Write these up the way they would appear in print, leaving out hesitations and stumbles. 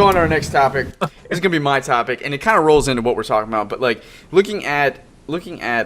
go on to our next topic. It's gonna be my topic, and it kind of rolls into what we're talking about. But like looking at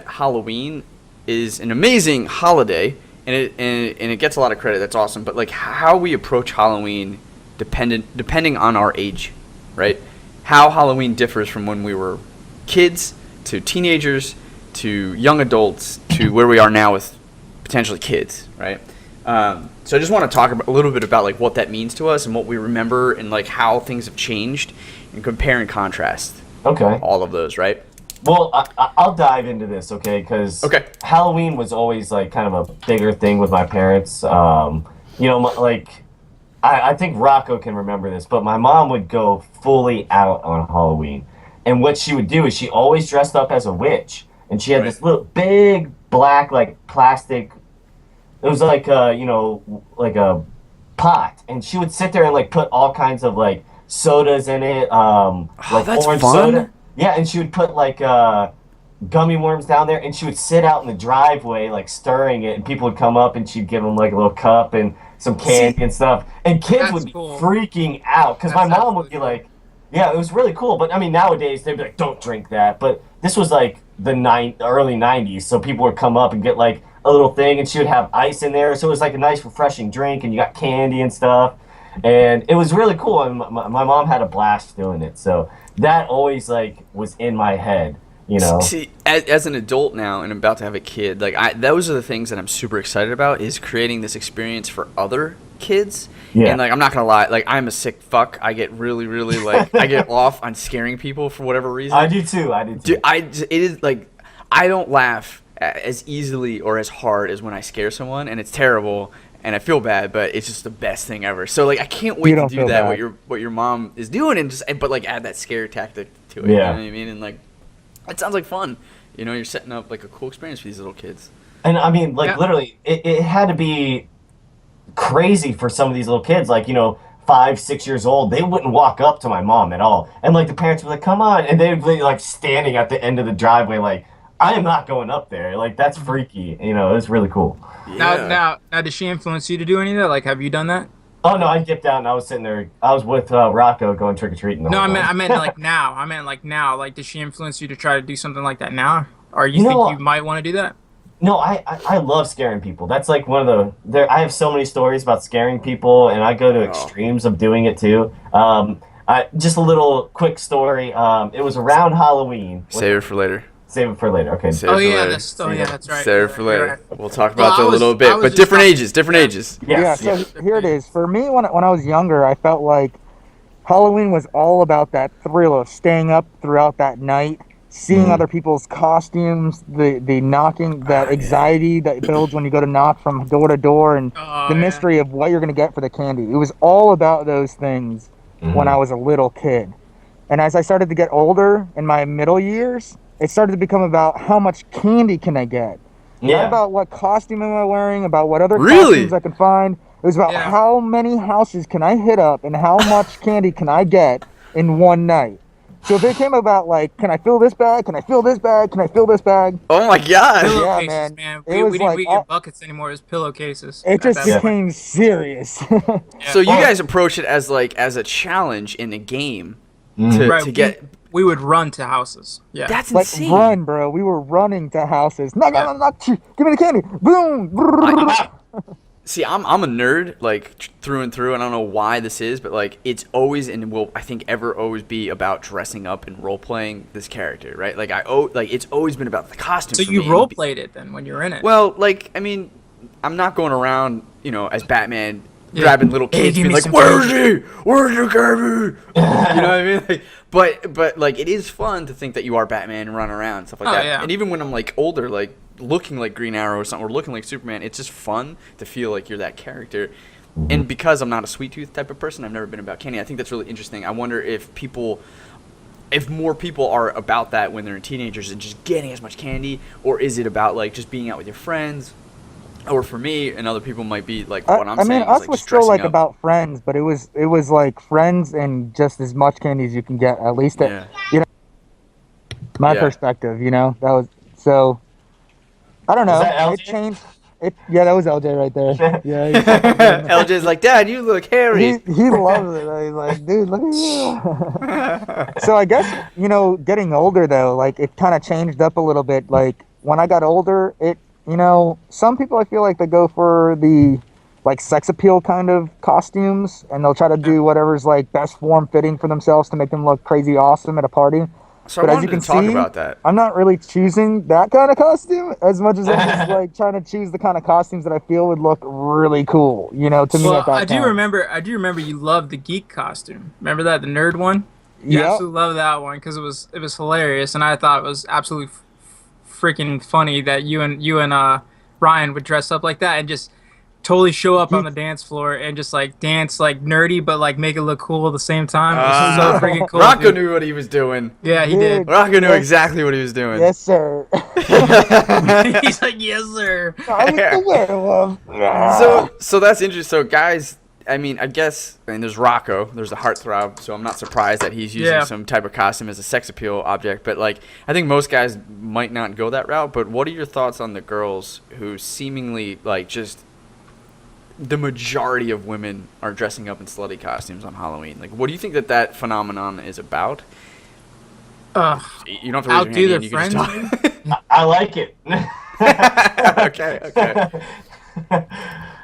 Halloween is an amazing holiday, and it gets a lot of credit. That's awesome. But like how we approach Halloween, depending on our age, right? How Halloween differs from when we were kids to teenagers to young adults to where we are now with potentially kids, right? So I just want to talk a little bit about like what that means to us and what we remember and like how things have changed and compare and contrast. Okay. All of those, right? Well, I'll dive into this, okay? Because Halloween was always like kind of a bigger thing with my parents. You know, like I think Rocco can remember this, but my mom would go fully out on Halloween, and what she would do is she always dressed up as a witch, and she had this little big black like plastic. It was like like a pot, and she would sit there and like put all kinds of like sodas in it, like orange soda. Yeah, and she would put like gummy worms down there, and she would sit out in the driveway like stirring it, and people would come up, and she'd give them like a little cup and some candy and stuff, and kids would be freaking out because my mom would be like, yeah, it was really cool. But I mean, nowadays they'd be like, don't drink that. But this was like the early '90s, so people would come up and get like a little thing, and she would have ice in there, so it was like a nice refreshing drink, and you got candy and stuff, and it was really cool. And my mom had a blast doing it, so that always like was in my head, you know. See, as an adult now and about to have a kid, like those are the things that I'm super excited about, is creating this experience for other kids. Yeah. And like I'm not gonna lie, like I'm a sick fuck. I get really like I get off on scaring people for whatever reason. I do too. Dude, it is like I don't laugh as easily or as hard as when I scare someone, and it's terrible. And I feel bad, but it's just the best thing ever. So like I can't wait to do that. What your mom is doing, but like add that scare tactic to it. Yeah. You know what I mean? And like it sounds like fun. You know, you're setting up like a cool experience for these little kids. And I mean, like literally, it had to be crazy for some of these little kids. Like 5, 6 years old, they wouldn't walk up to my mom at all, and like the parents were like, "Come on," and they'd be like standing at the end of the driveway, like, I am not going up there. Like that's freaky. It was really cool. Yeah. Now, did she influence you to do any of that? Like, have you done that? Oh no, I dipped out and I was sitting there. I was with Rocco going trick or treating. No, I meant like now. I meant like now. Like, does she influence you to try to do something like that now? Or you think you might want to do that? No, I love scaring people. That's like one of the. I have so many stories about scaring people, and I go to extremes of doing it too. Just a little quick story. It was around Halloween. Save it for later. Save it for later. Okay. That's right. Save it for later. Right. We'll talk about that a little bit, but different ages. Yeah. So here it is. For me, when I was younger, I felt like Halloween was all about that thrill of staying up throughout that night, seeing other people's costumes, the knocking, that anxiety that builds when you go to knock from door to door, and the mystery of what you're going to get for the candy. It was all about those things when I was a little kid. And as I started to get older in my middle years, it started to become about how much candy can I get. Not about what costume am I wearing, about what other costumes I can find. It was about how many houses can I hit up and how much candy can I get in one night. So if it came about like, can I fill this bag? Can I fill this bag? Can I fill this bag? Oh my god! Pillowcases, man. We didn't get buckets anymore. It was pillowcases. It just became serious. So you guys approach it as a challenge in a game to get. We would run to houses. Yeah, that's insane. Like run, bro. We were running to houses. Knock, give me the candy. Boom. See, I'm a nerd, like through and through. I don't know why this is, but like it's always and will I think ever always be about dressing up and role playing this character, right? Like it's always been about the costume. So you role played it then when you were in it. Well, like I mean, I'm not going around, as Batman. Grabbing little kids, being like, "Where's he? Where's your Kirby?" You know what I mean? Like, but like, it is fun to think that you are Batman and run around and stuff like that. Yeah. And even when I'm like older, like looking like Green Arrow or something, or looking like Superman, it's just fun to feel like you're that character. And because I'm not a sweet tooth type of person, I've never been about candy. I think that's really interesting. I wonder if more people are about that when they're teenagers and just getting as much candy, or is it about like just being out with your friends? Or for me, and other people might be like what I'm saying. I mean, us was still like about friends, but it was like friends and just as much candy as you can get. At least, my perspective, that was so. I don't know. Yeah, that was LJ right there. Yeah. LJ's like, Dad, you look hairy. He loves it. He's like, dude, look at you. So I guess, getting older though, like it kind of changed up a little bit. Like when I got older, some people I feel like they go for the like sex appeal kind of costumes, and they'll try to do whatever's like best form fitting for themselves to make them look crazy awesome at a party. So but I as you wanted can to talk see, about that. I'm not really choosing that kind of costume as much as I'm just like trying to choose the kind of costumes that I feel would look really cool, to me at that I do time. remember you loved the geek costume. Remember that, the nerd one? You absolutely loved that one because it was hilarious, and I thought it was absolutely freaking funny that you and Ryan would dress up like that and just totally show up on the dance floor and just like dance like nerdy but like make it look cool at the same time. It was so freaking cool. Rocco knew what he was doing. Yeah, he did. Rocco knew exactly what he was doing. Yes, sir. He's like, yes, sir. I was the werewolf. So that's interesting. So guys, I mean, I guess, and there's Rocco, there's a heartthrob, so I'm not surprised that he's using some type of costume as a sex appeal object. But like, I think most guys might not go that route. But what are your thoughts on the girls who seemingly like just the majority of women are dressing up in slutty costumes on Halloween? Like, what do you think that phenomenon is about? You don't have to raise your hand. You can just talk. I like it. Okay.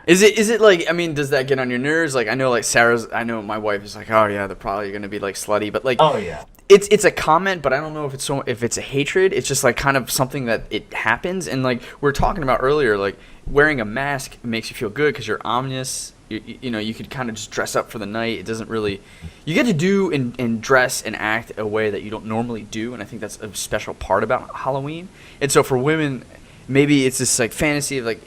Is it like, I mean, does that get on your nerves? Like, I know my wife is like, oh yeah, they're probably gonna be like slutty, but like, oh yeah, it's a comment, but I don't know if it's a hatred. It's just like kind of something that it happens, and like we were talking about earlier, like wearing a mask makes you feel good because you're ominous. You could kind of just dress up for the night. It doesn't really, you get to do and dress and act a way that you don't normally do, and I think that's a special part about Halloween. And so for women, maybe it's this like fantasy of like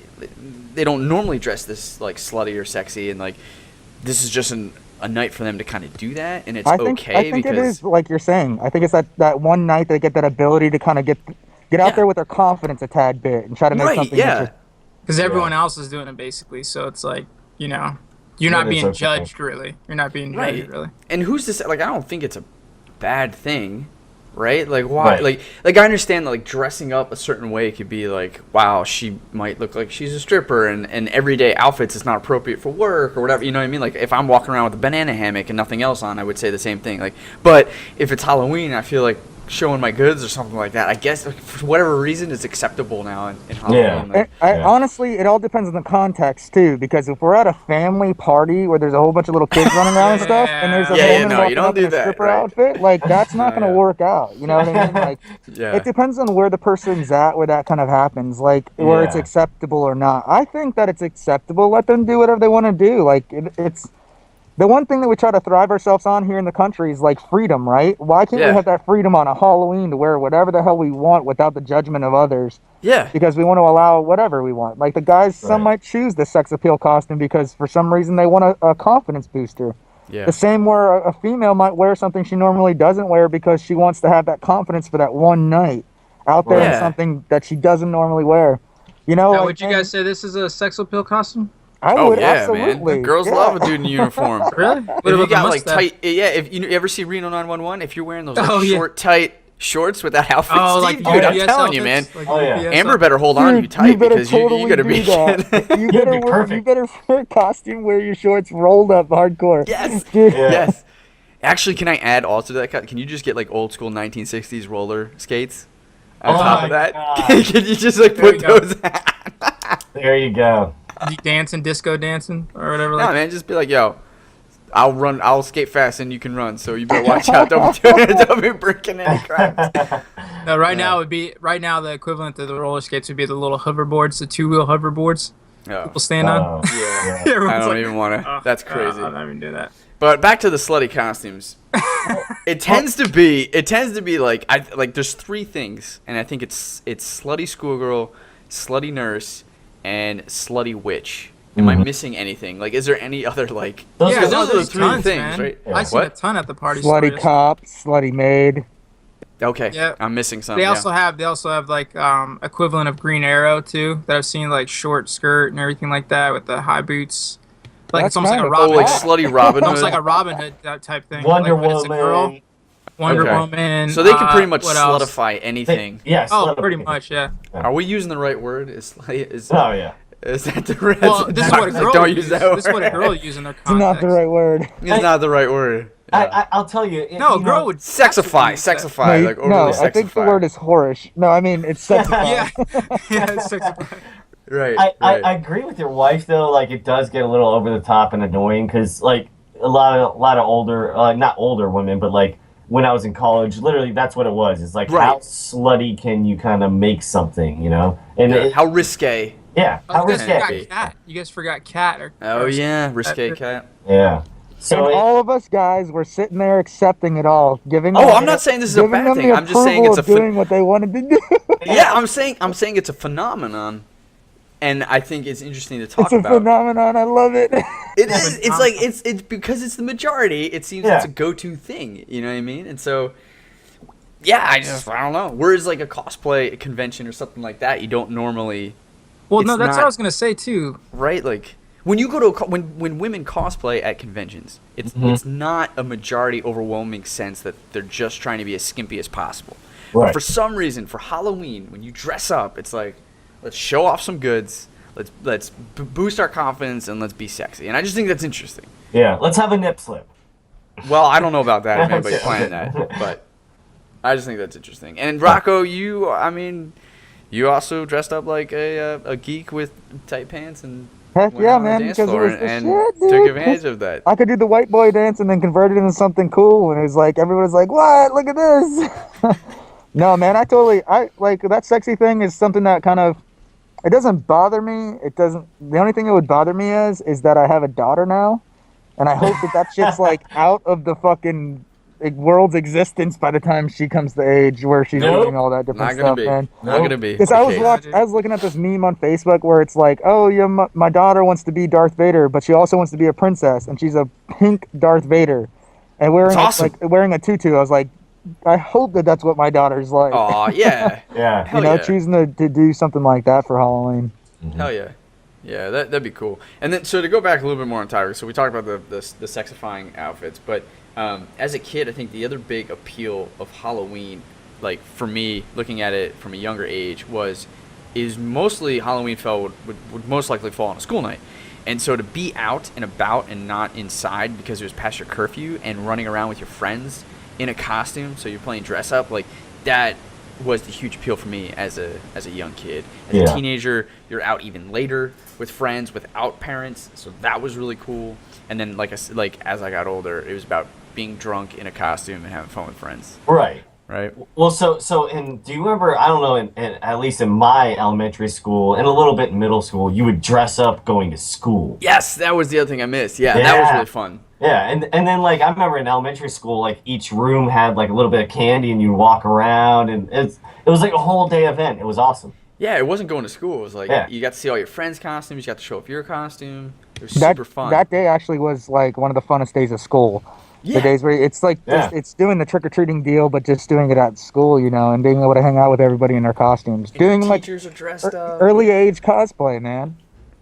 they don't normally dress this like slutty or sexy, and like this is just a night for them to kind of do that, and it's okay. I think it is like you're saying. I think it's that one night they get that ability to kind of get out there with their confidence a tad bit and try to make something interesting. Because everyone else is doing it basically, so it's like, you're not being judged really. You're not being judged really. And who's this? Like, I don't think it's a bad thing, right? Like, why? Right. Like I understand that, like, dressing up a certain way could be like, wow, she might look like she's a stripper, and everyday outfits is not appropriate for work or whatever. You know what I mean? Like, if I'm walking around with a banana hammock and nothing else on, I would say the same thing. Like, but if it's Halloween, I feel like showing my goods or something like that, I guess for whatever reason it's acceptable now in Halloween. Yeah. Honestly, it all depends on the context too, because if we're at a family party where there's a whole bunch of little kids running around and stuff, and there's a woman walking up in a stripper outfit, like that's not going to work out. You know what I mean? Like, it depends on where the person's at, where that kind of happens, like where it's acceptable or not. I think that it's acceptable. Let them do whatever they want to do. Like it's. The one thing that we try to thrive ourselves on here in the country is like freedom, right? Why can't we have that freedom on a Halloween to wear whatever the hell we want without the judgment of others? Yeah. Because we want to allow whatever we want. Like the guys, some might choose the sex appeal costume because for some reason they want a confidence booster. Yeah. The same where a female might wear something she normally doesn't wear because she wants to have that confidence for that one night out there in something that she doesn't normally wear. Now, would you guys say this is a sex appeal costume? I would, absolutely. Man. The girls love a dude in uniform. Really? If you got like tight, if you ever see Reno 911, if you're wearing those short, tight shorts with that outfit, Steve, dude, I'm telling you, man. Amber better hold on to you tight because you're gonna be. You better wear a costume where your shorts rolled up hardcore. Yes. Yes. Actually, can I add also to that? Can you just get like old school 1960s roller skates on top of that? Can you just like put those? There you go. Disco dancing or whatever. No, man, just be like, yo, I'll skate fast and you can run, so you better watch out. Don't be breaking any cracks. No, right now the equivalent to the roller skates would be the little hoverboards, the 2-wheel hoverboards people stand on. Yeah. I don't even want to. That's crazy. I'm not even do that. But back to the slutty costumes. It tends to be like there's three things, and I think it's slutty schoolgirl, slutty nurse, and slutty witch. Am I missing anything? Like, is there any other like? Those are the three tons, things, man. right? I seen a ton at the party. Slutty cop, slutty maid. Okay. Yeah. I'm missing some. They also have like equivalent of Green Arrow too. That I've seen, like short skirt and everything like that with the high boots. Like it's almost like a Robin Hood. Like slutty Robin Hood. Almost like a Robin Hood type thing. Wonder Woman. It's a girl. Wonder Woman. So they can pretty much slutify anything. Yes. Oh, pretty much, yeah. Are we using the right word? Oh yeah. Is that the red? Well, this is what a girl don't uses. use that word. This is what a girl uses in their context. It's not the right word. It's not the right word. Yeah. I'll tell you. No, girl would sexify. No, Like overly sexify. I think the word is whorish. No, I mean it's sexify. yeah, it's sexify. Right. I agree with your wife though. Like it does get a little over the top and annoying because like a lot of older, not older women, but like when I was in college, literally that's what it was. It's like how slutty can you kind of make something, you know? And how risque. Yeah, how risque. You guys forgot cat. Oh yeah, risque cat. Yeah. So and all of us guys were sitting there accepting it all, giving. Oh, I'm not saying this is a bad thing. I'm just saying it's doing what they wanted to do. Yeah, I'm saying it's a phenomenon. And I think it's interesting to talk about. It's a phenomenon. I love it. It is. It's like it's because it's the majority. It seems it's a go-to thing. You know what I mean? And so, yeah, I don't know. Whereas like a cosplay convention or something like that, you don't normally. Well, no, that's what I was gonna say too. Right, like when you go to when women cosplay at conventions, it's not a majority overwhelming sense that they're just trying to be as skimpy as possible. Right. But for some reason, for Halloween, when you dress up, it's like, let's show off some goods. Let's boost our confidence and let's be sexy. And I just think that's interesting. Yeah, let's have a nip slip. Well, I don't know about that if anybody's planning that, but I just think that's interesting. And Rocco, you also dressed up like a geek with tight pants and heck yeah, man, because it was the shit, dude. Took advantage of that. I could do the white boy dance and then convert it into something cool, and it was like everyone was like, "What? Look at this!" No, man, I like that sexy thing is something that kind of, it doesn't bother me. It doesn't. The only thing that would bother me is that I have a daughter now, and I hope that shit's like out of the fucking world's existence by the time she comes to age where she's doing all that different stuff, man. Not gonna be. Because I was looking at this meme on Facebook where it's like, oh yeah, my daughter wants to be Darth Vader, but she also wants to be a princess, and she's a pink Darth Vader, and wearing a tutu. I was like, I hope that's what my daughter's like. Oh yeah, yeah. Choosing to do something like that for Halloween. Hell yeah. Yeah, that'd be cool. And then, so to go back a little bit more on Tiger, so we talked about the sexifying outfits, but as a kid, I think the other big appeal of Halloween, like for me, looking at it from a younger age, is mostly Halloween would most likely fall on a school night. And so to be out and about and not inside because it was past your curfew and running around with your friends in a costume, so you're playing dress up, like that was the huge appeal for me as a young kid. As a teenager, you're out even later with friends without parents, so that was really cool. And then as I got older, it was about being drunk in a costume and having fun with friends. Right. Well, and do you remember, I don't know, at least in my elementary school and a little bit in middle school, you would dress up going to school. Yes, that was the other thing I missed. Yeah, that was really fun. Yeah, and then like I remember in elementary school, like each room had like a little bit of candy and you'd walk around and it was like a whole day event. It was awesome. Yeah, it wasn't going to school. It was like you got to see all your friends' costumes, you got to show off your costume. It was super fun. That day actually was like one of the funnest days of school. Yeah. The days where it's like it's doing the trick-or-treating deal, but just doing it at school, and being able to hang out with everybody in their costumes. Doing teachers are dressed up. Early age cosplay, man.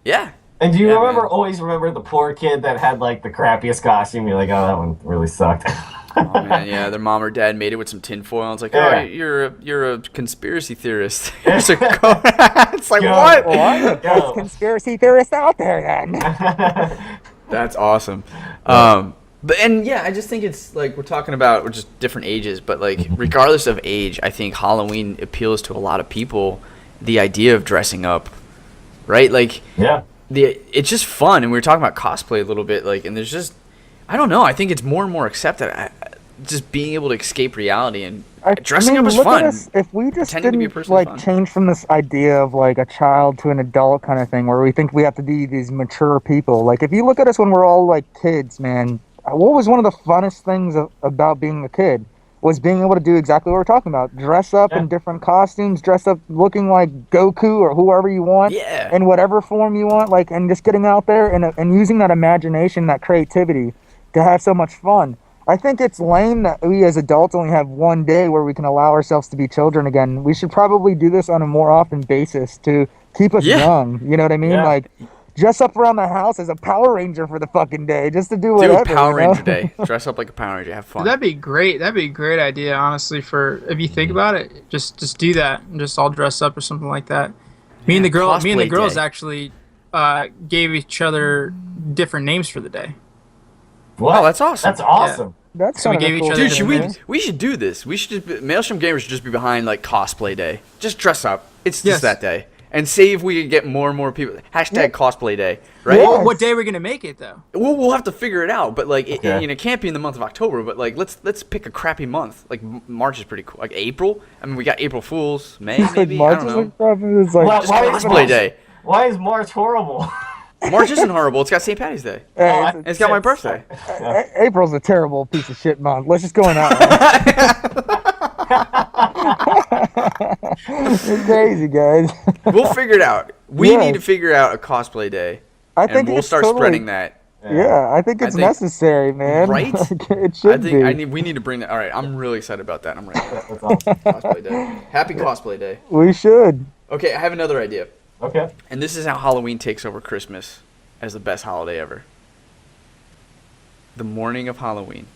Yeah. And do you always remember the poor kid that had like the crappiest costume? You're like, oh, that one really sucked. Oh man, yeah, their mom or dad made it with some tinfoil. It's like, oh, you're a conspiracy theorist. It's like, what? There's conspiracy theorists out there, then. That's awesome. I just think it's like we're talking about just different ages, but like regardless of age, I think Halloween appeals to a lot of people. The idea of dressing up, right? Like, it's just fun, and we were talking about cosplay a little bit, like, and there's just, I don't know, I think it's more and more accepted. Just being able to escape reality and dressing up is fun. If we just didn't change from this idea of like a child to an adult kind of thing, where we think we have to be these mature people. Like if you look at us when we're all like kids, man, what was one of the funnest things about being a kid? Was being able to do exactly what we're talking about. Dress up in different costumes, dress up looking like Goku or whoever you want, in whatever form you want, like, and just getting out there and using that imagination, that creativity to have so much fun. I think it's lame that we as adults only have one day where we can allow ourselves to be children again. We should probably do this on a more often basis to keep us young. You know what I mean? Yeah. Like, dress up around the house as a Power Ranger for the fucking day, just to do whatever. Do Power Ranger day. Dress up like a Power Ranger. Have fun. That'd be great. That'd be a great idea, honestly. For if you think about it, just do that and just all dress up or something like that. Me and the girls actually gave each other different names for the day. What? Oh, that's awesome. That's awesome. Yeah. That's So we kind of gave cool. each other Dude, different we should do this. We should just Maelstrom Gamers should just be behind like cosplay day. Just dress up. It's just that day. And see if we can get more and more people. Hashtag cosplay day, right? Yeah. What day are we gonna make it though? We'll have to figure it out. But like, it can't be in the month of October. But like, let's pick a crappy month. Like March is pretty cool. Like April. I mean, we got April Fools, May maybe. I don't know. It's like, Just cosplay day. Why is March horrible? March isn't horrible. It's got St. Patty's Day. And it's got my birthday. April's a terrible piece of shit month. Let's just go in that. You're crazy, guys. We'll figure it out. We need to figure out a cosplay day. I think we'll start spreading that. Yeah, I think it's necessary, man. Right? It should be. We need to bring that. All right, I'm really excited about that. I'm ready. That's awesome. Cosplay day. Happy cosplay day. We should. Okay, I have another idea. Okay. And this is how Halloween takes over Christmas as the best holiday ever. The morning of Halloween,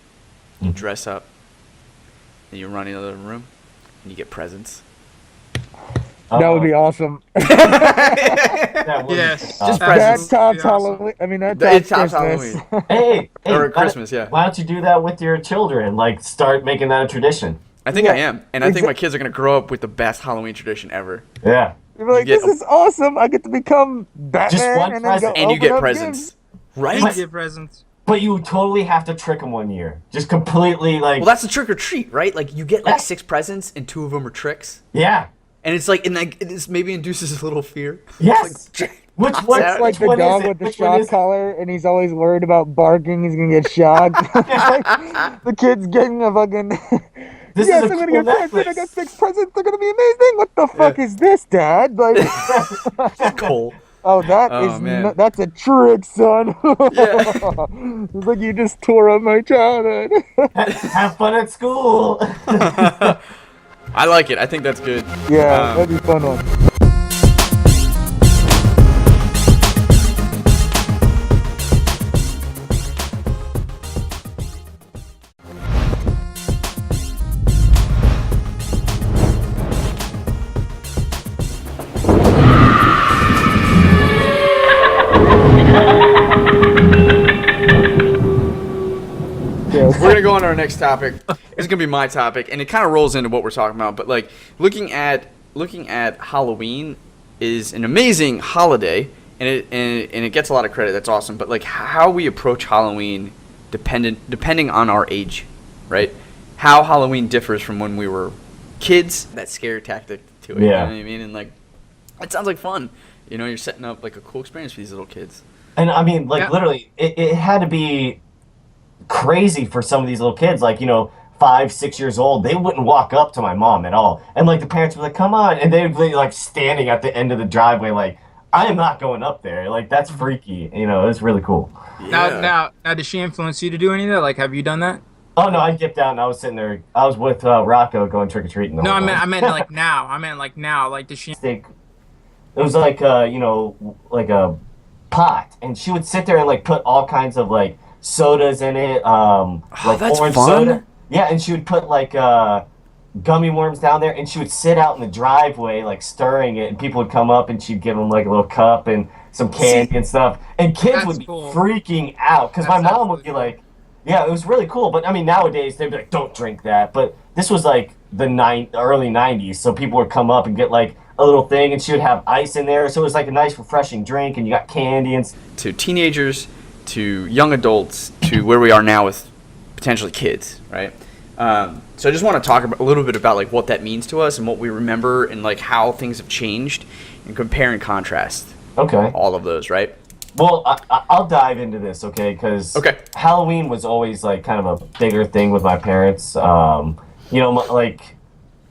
you dress up, and you run into the room, and you get presents. That would be awesome. Yes. Just That presents. tops Awesome. Halloween. I mean, that tops Christmas. Halloween. Hey, Or Christmas, Why don't you do that with your children? Like, start making that a tradition. I think I am. And I think my kids are going to grow up with the best Halloween tradition ever. Yeah. You're like, You this is awesome. I get to become Batman. Just one and then go present. And you open get up presents. gifts. Right? You get presents. But you totally have to trick them one year. Just completely, like... Well, that's the trick or treat, right? Like, you get like 6 presents, and 2 of them are tricks. Yeah. And it's like, it maybe induces a little fear. Yes. It's like, Which pops one? out. It's like Which the one is dog it? with the Which one shock is it? collar, and he's always worried about barking. He's gonna get shocked. Like, the kid's getting a fucking. This yes, is a I'm gonna cool get presents. I got necklace. 6 presents. They're gonna be amazing. What the fuck is this, Dad? Like, Cole. oh, that Oh, is man. that's a trick, son. Yeah. It's like you just tore up my childhood. Have fun at school. I like it. I think that's good. Yeah, that'd be a fun one. We're gonna go on to our next topic. It's gonna be my topic, and it kind of rolls into what we're talking about. But like looking at Halloween is an amazing holiday, and it gets a lot of credit. That's awesome. But like how we approach Halloween, depending on our age, right? How Halloween differs from when we were kids. That scare tactic to it. You know what I mean? And like it sounds like fun. You know, you're setting up like a cool experience for these little kids. And I mean, like, literally, it had to be crazy for some of these little kids, like, 5, 6 years old. They wouldn't walk up to my mom at all, and like the parents were like, come on, and they'd be like standing at the end of the driveway like, I am not going up there. Like, that's freaky. It was really cool. Now did she influence you to do any of that? Like, have you done that? Oh no, I dipped out and I was sitting there. I was with Rocco going trick-or-treating. No, I meant like now. Like, did she? It was like like a pot, and she would sit there and like put all kinds of like sodas in it, like that's orange fun. soda. Yeah, and she would put like gummy worms down there, and she would sit out in the driveway like stirring it, and people would come up and she'd give them like a little cup and some candy and stuff, and kids would be freaking out because my mom would be like, yeah, it was really cool. But I mean, nowadays they'd be like, don't drink that. But this was like the early 90s, so people would come up and get like a little thing, and she would have ice in there, so it was like a nice refreshing drink, and you got candy and to teenagers, to young adults, to where we are now with potentially kids, right? So I just want to talk a little bit about like what that means to us and what we remember and like how things have changed and compare and contrast. Okay. All of those, right? Well, I'll dive into this, okay? Because Halloween was always like kind of a bigger thing with my parents.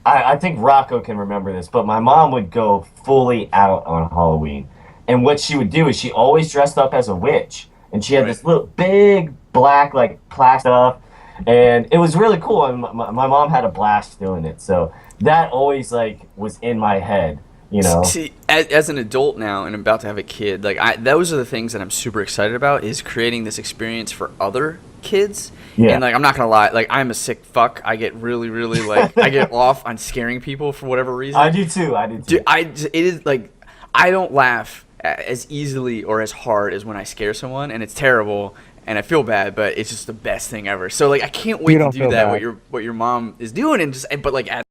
I think Rocco can remember this, but my mom would go fully out on Halloween. And what she would do is she always dressed up as a witch. And she had this little big black like plaid stuff. And it was really cool. And my mom had a blast doing it. So that always like was in my head, See, as an adult now and about to have a kid, like those are the things that I'm super excited about, is creating this experience for other kids. Yeah. And like I'm not gonna lie, like I'm a sick fuck. I get really, really like I get off on scaring people for whatever reason. I do too. Dude, it is like I don't laugh as easily or as hard as when I scare someone, and it's terrible and I feel bad, but it's just the best thing ever. So like I can't wait to do that. What your mom is doing, and just but like.